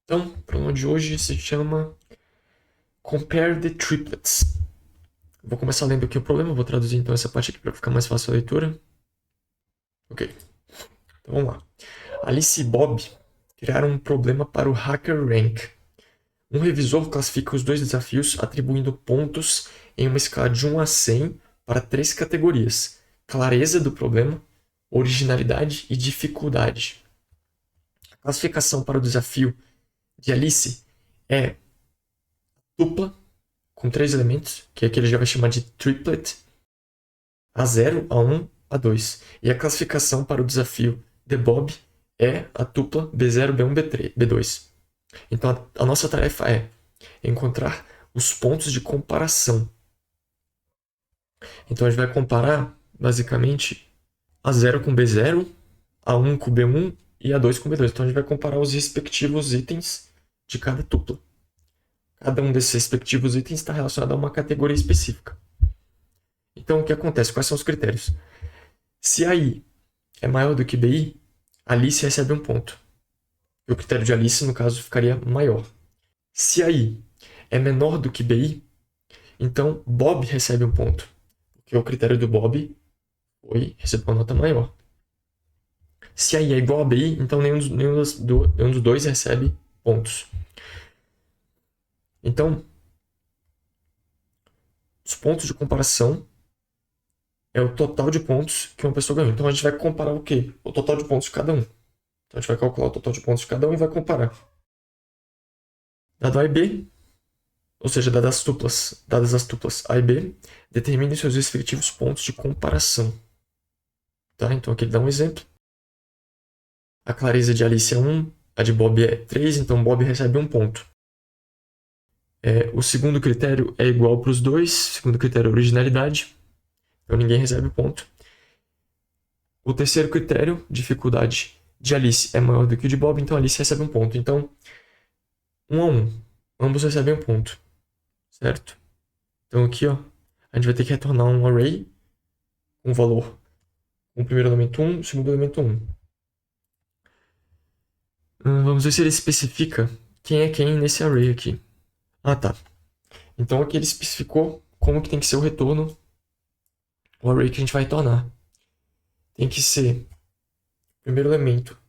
Então, o problema de hoje se chama Compare the Triplets. Vou começar lendo aqui o problema, vou traduzir então essa parte aqui para ficar mais fácil a leitura. Ok, então vamos lá. Alice e Bob criaram um problema para o HackerRank. Um revisor classifica os dois desafios atribuindo pontos em uma escala de 1 a 100 para 3 categorias: clareza do problema, originalidade e dificuldade. A classificação para o desafio de Alice é dupla, com 3 elementos, que aqui ele já vai chamar de triplet, A0, A1, A2. E a classificação para o desafio de Bob é a tupla B0, B1, B3, B2. Então a nossa tarefa é encontrar os pontos de comparação. Então a gente vai comparar, basicamente, A0 com B0, A1 com B1 e A2 com B2. Então a gente vai comparar os respectivos itens de cada tupla. Cada um desses respectivos itens está relacionado a uma categoria específica. Então o que acontece? Quais são os critérios? Se AI é maior do que BI, Alice recebe um ponto. E o critério de Alice, no caso, ficaria maior. Se AI é menor do que BI, então Bob recebe um ponto. Porque o critério do Bob foi receber uma nota maior. Se AI é igual a BI, então nenhum dos dois recebe pontos. Então, os pontos de comparação é o total de pontos que uma pessoa ganhou. Então a gente vai comparar o quê? O total de pontos de cada um. Então a gente vai calcular o total de pontos de cada um e vai comparar. Dado A e B, ou seja, dadas as tuplas A e B, determine seus respectivos pontos de comparação. Tá? Então aqui ele dá um exemplo. A clareza de Alice é 1, a de Bob é 3, então Bob recebe um ponto. O segundo critério é igual para os dois, o segundo critério é originalidade, então ninguém recebe ponto. O terceiro critério, dificuldade de Alice, é maior do que o de Bob, então Alice recebe um ponto. Então, 1 a 1, ambos recebem um ponto, certo? Então aqui, ó, a gente vai ter que retornar um array com valor com o primeiro elemento 1, o segundo elemento 1. Vamos ver se ele especifica quem é quem nesse array aqui. Ah, tá. Então aqui ele especificou como que tem que ser o retorno, o array que a gente vai retornar. Tem que ser o primeiro elemento,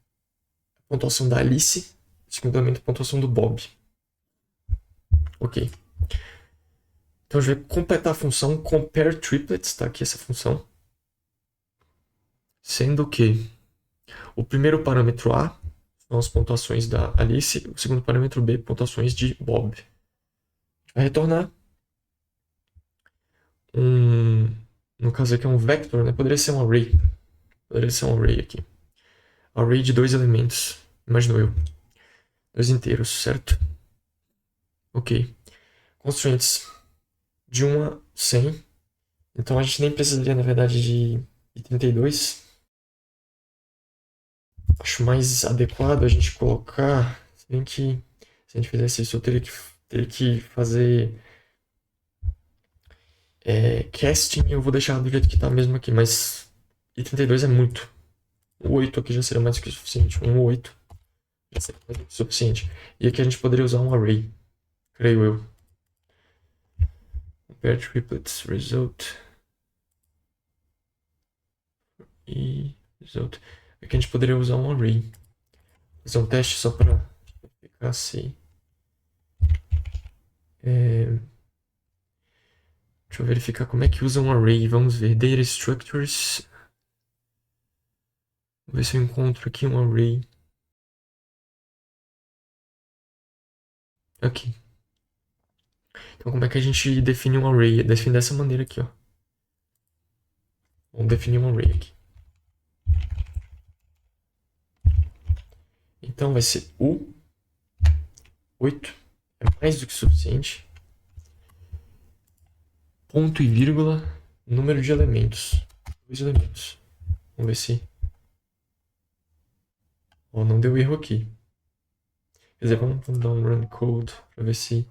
a pontuação da Alice, o segundo elemento, a pontuação do Bob. Ok. Então a gente vai completar a função compare triplets, tá aqui essa função. Sendo que o primeiro parâmetro A são as pontuações da Alice, o segundo parâmetro B, pontuações de Bob. Vai retornar no caso aqui é um vector, né? Poderia ser um array. Poderia ser um array aqui. Array de 2 elementos, imagino eu. 2 inteiros, certo? Ok. Constraints de 1 a 100. Então a gente nem precisaria, na verdade, de 32. Acho mais adequado a gente colocar. Se bem que se a gente fizesse isso, eu teria que fazer casting. Eu vou deixar do jeito que tá mesmo aqui, mas 32 é muito. O 8 aqui já seria mais do que o suficiente. 1 ou 8 já seria mais do que o suficiente. E aqui a gente poderia usar um array, creio eu. Compare triplets result. E result. Aqui a gente poderia usar um array. Fazer um teste só para verificar se. Deixa eu verificar como é que usa um array. Vamos ver. Data structures. Vou ver se eu encontro aqui um array. Aqui. Então, como é que a gente define um array? Define dessa maneira aqui, ó. Vamos definir um array aqui. Então, vai ser U. 8 é mais do que suficiente. Ponto e vírgula, número de elementos. 2 elementos. Vamos ver se. Ó, não deu erro aqui. Quer dizer, vamos dar um run code para ver se.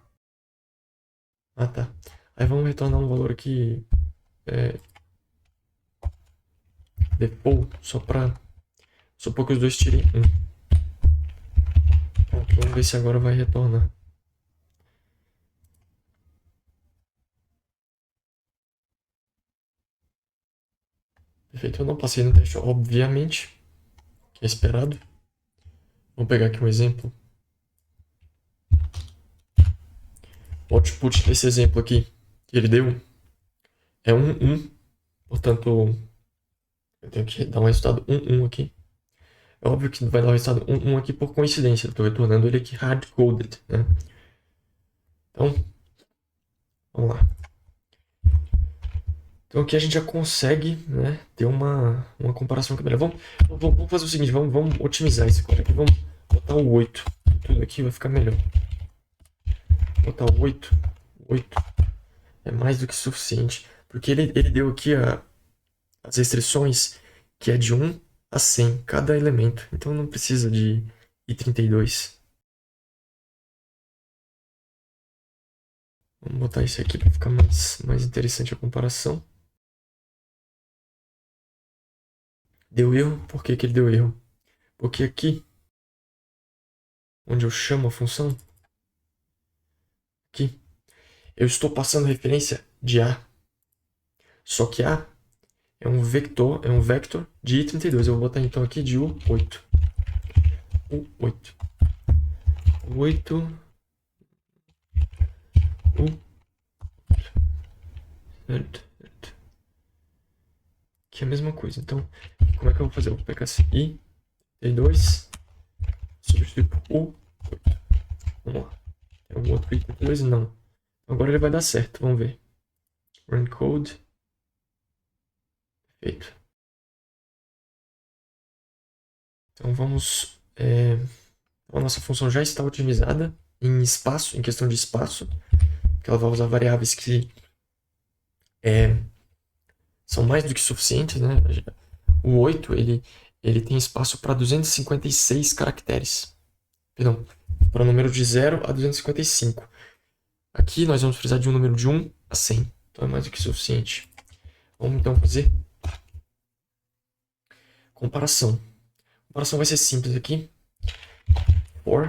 Ah, tá. Aí vamos retornar um valor aqui. Default, só para. Supor que os dois tirem 1. Pronto, vamos ver se agora vai retornar. Perfeito, eu não passei no teste, obviamente, que é esperado. Vamos pegar aqui um exemplo. O output desse exemplo aqui que ele deu é 1. Portanto, eu tenho que dar um resultado 1 aqui. É óbvio que vai dar o resultado 1 aqui por coincidência. Eu estou retornando ele aqui hard-coded, né? Então, vamos lá. Então aqui a gente já consegue, né, ter uma comparação aqui. Vamos fazer o seguinte, vamos otimizar esse código aqui. Vamos botar o 8. Tudo aqui vai ficar melhor. Vou botar o 8. 8 é mais do que suficiente. Porque ele deu aqui as restrições que é de 1 a 100 cada elemento. Então não precisa de i32. Vamos botar isso aqui para ficar mais interessante a comparação. Deu erro? Por que ele deu erro? Porque aqui, onde eu chamo a função, aqui, eu estou passando referência de A. Só que A é um vector de i32. Eu vou botar então aqui de U8. U8. 8. U. Certo. Aqui é a mesma coisa. Então, como é que eu vou fazer? Eu vou pegar esse i32, substituir por U8. Vamos lá. Tem algum outro i32? Não. Agora ele vai dar certo. Vamos ver. Run code. Perfeito. Então vamos. A nossa função já está otimizada em espaço, em questão de espaço, que ela vai usar variáveis que são mais do que suficientes, né? O 8 ele tem espaço para 256 caracteres. Perdão, para o número de 0 a 255. Aqui nós vamos precisar de um número de 1 a 100. Então é mais do que suficiente. Vamos então fazer comparação. A comparação vai ser simples aqui. For.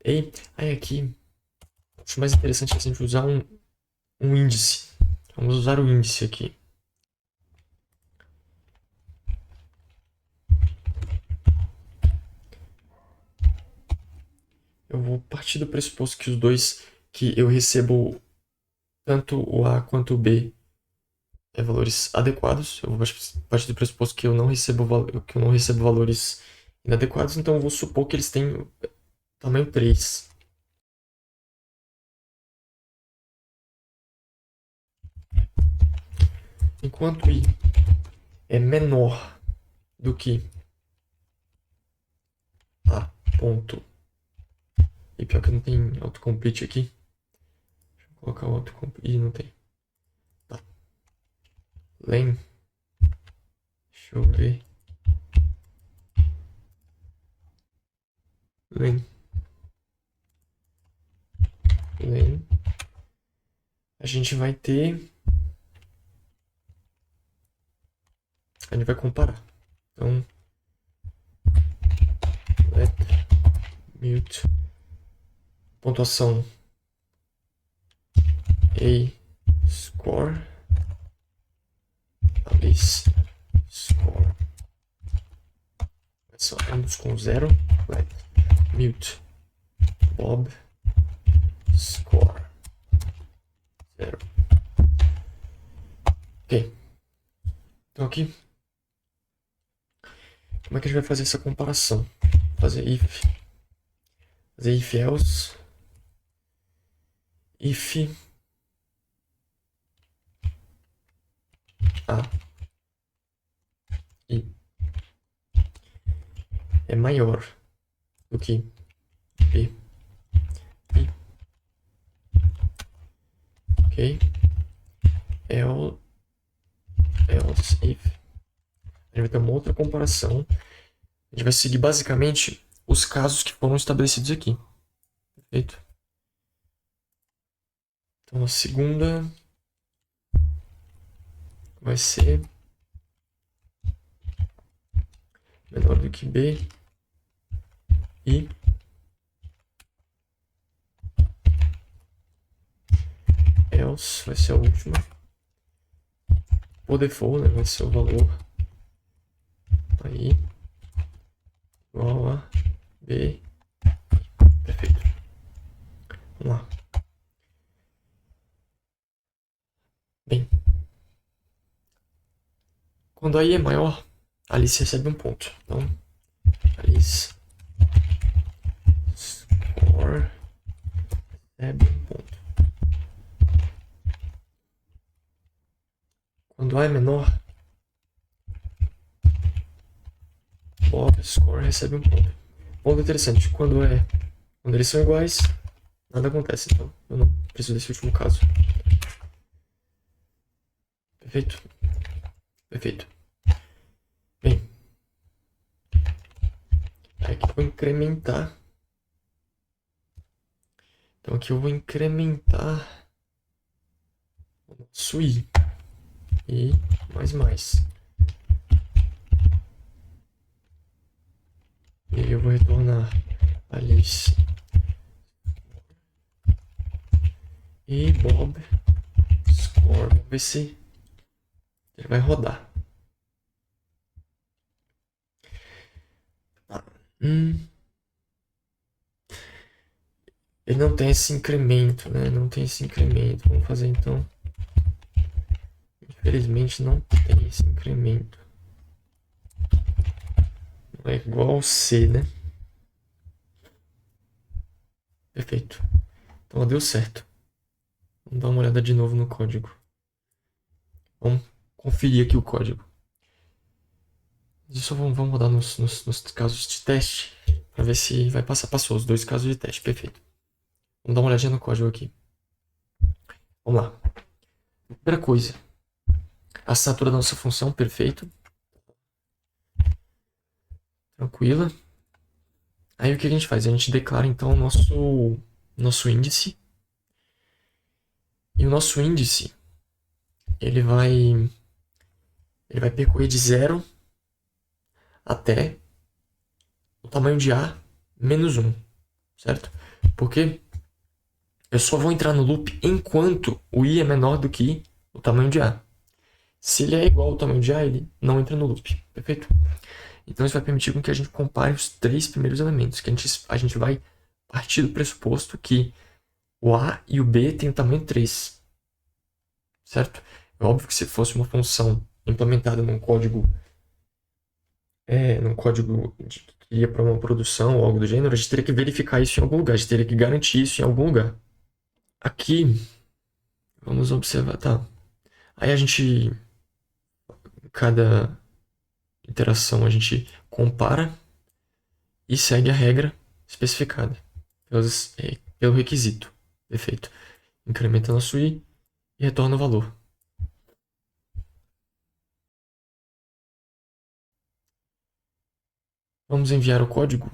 E aí aqui, acho mais interessante a gente usar um índice. Vamos usar o índice aqui. Eu vou partir do pressuposto que os dois, que eu recebo tanto o A quanto o B valores adequados. Eu vou partir do pressuposto que eu não recebo valores inadequados, então eu vou supor que eles têm tamanho 3. Enquanto I é menor do que A ponto. E pior que não tem autocomplete aqui. Deixa eu colocar o autocomplete. Ih, não tem. Tá. Len. Deixa eu ver. Len. A gente vai ter. A gente vai comparar. Então. Let mute. Pontuação A score. A base score. Só ambos com 0. Let mute Bob score 0. Ok. Então aqui, como é que a gente vai fazer essa comparação? Fazer if else, if A I é maior do que B I. Ok. Else if. A gente vai ter uma outra comparação. A gente vai seguir basicamente os casos que foram estabelecidos aqui. Perfeito? Então a segunda vai ser menor do que B e else vai ser a última. Por default, né, vai ser o valor aí igual a b. Perfeito. Vamos lá. Bem, quando a i é maior, a Alice recebe um ponto. Então, Alice score recebe um ponto. Quando a é menor, Bob score recebe um ponto. Ponto interessante, quando eles são iguais, nada acontece. Então, eu não preciso desse último caso. Perfeito? Perfeito. Bem, aqui eu vou incrementar. Então aqui eu vou incrementar o nosso i. E mais. E aí eu vou retornar Alice e Bob score. Vamos ver se ele vai rodar. Ele não tem esse incremento, né? Não tem esse incremento. Vamos fazer então. Infelizmente não tem esse incremento. Não é igual ao C, né? Perfeito. Então deu certo. Vamos dar uma olhada de novo no código. Vamos conferir aqui o código. Só vamos rodar nos casos de teste para ver se vai passar. Passou os 2 casos de teste. Perfeito. Vamos dar uma olhadinha no código aqui. Vamos lá. Primeira coisa. A assinatura da nossa função, perfeito. Tranquila. Aí o que a gente faz? A gente declara então o nosso índice. E o nosso índice, ele vai percorrer de 0 até o tamanho de A menos 1, certo? Porque eu só vou entrar no loop enquanto o i é menor do que o tamanho de A. Se ele é igual ao tamanho de A, ele não entra no loop, perfeito? Então isso vai permitir com que a gente compare os 3 primeiros elementos, que a gente vai partir do pressuposto que o A e o B têm o tamanho 3, certo? É óbvio que se fosse uma função implementada num código que ia para uma produção ou algo do gênero, a gente teria que verificar isso em algum lugar, a gente teria que garantir isso em algum lugar. Aqui, vamos observar, tá? Aí a gente, cada iteração, a gente compara e segue a regra especificada pelo requisito. Perfeito. Incrementa nosso i e retorna o valor. Vamos enviar o código